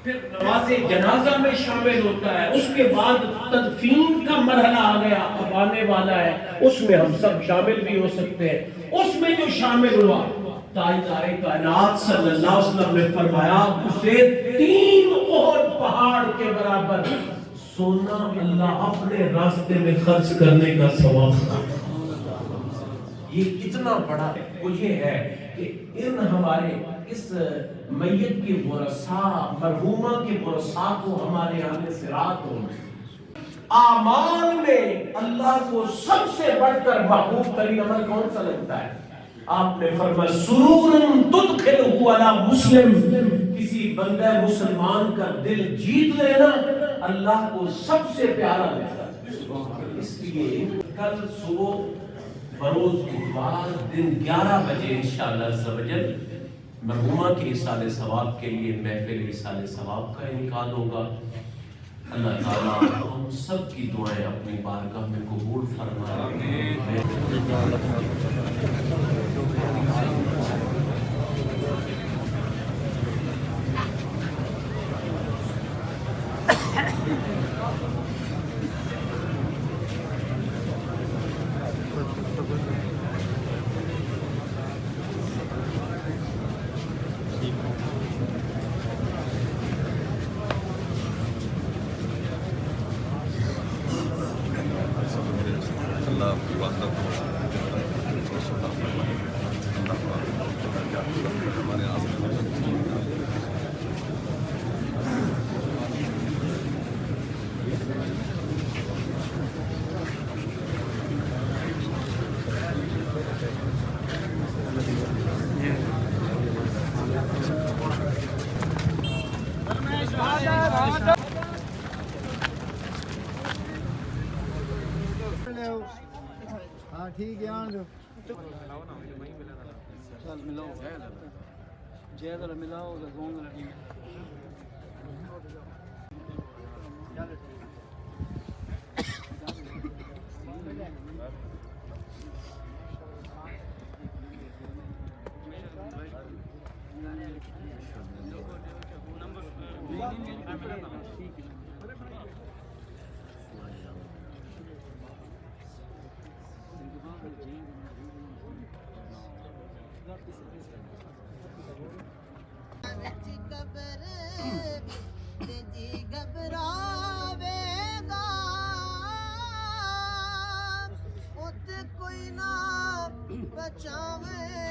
फिर नमाज़े जनाजा में शामिल होता है, उसके बाद तदफीन का मरहला आ गया, अब आने वाला है, उसमें हम सब शामिल भी हो सकते हैं। उसमें जो शामिल हुआ, ताजदारे कायनात सल्लल्लाहु अलैहि वसल्लम ने फरमाया उसे 3 ओहद पहाड़ के बराबर सोना अल्लाह अपने रास्ते में खर्च करने का सवाब। ये कितना बड़ा है, वो ये है कि इन हमारे इस मैयत के वरसा मरहूमा के वरसा को हमारे आने से रात हो। आमाल में अल्लाह को सबसे बढ़कर महबूब तरीन अमल कौन सा लगता है? आपने फरमाया सुरूरन तुदखिलहु अला मुस्लिम, किसी बंदे मुसलमान का दिल जीत लेना अल्लाह को सबसे प्यारा लगता है। इसलिए कल सुबह बरोज बुधवार दिन 11 बजे इंशाअल्लाह ज़वजल मरहूमा के इसाले सवाब के लिए महफिल इसाले सवाब का इनेकाद होगा। अल्लाह ताला हम सब की दुआएं अपनी बारगाह में कबूल फरमाए। हाँ ठीक है आन दो चल मिलाओ जय मिलाओ गोंद लगी घबरावेगा उत कोई ना बचावे।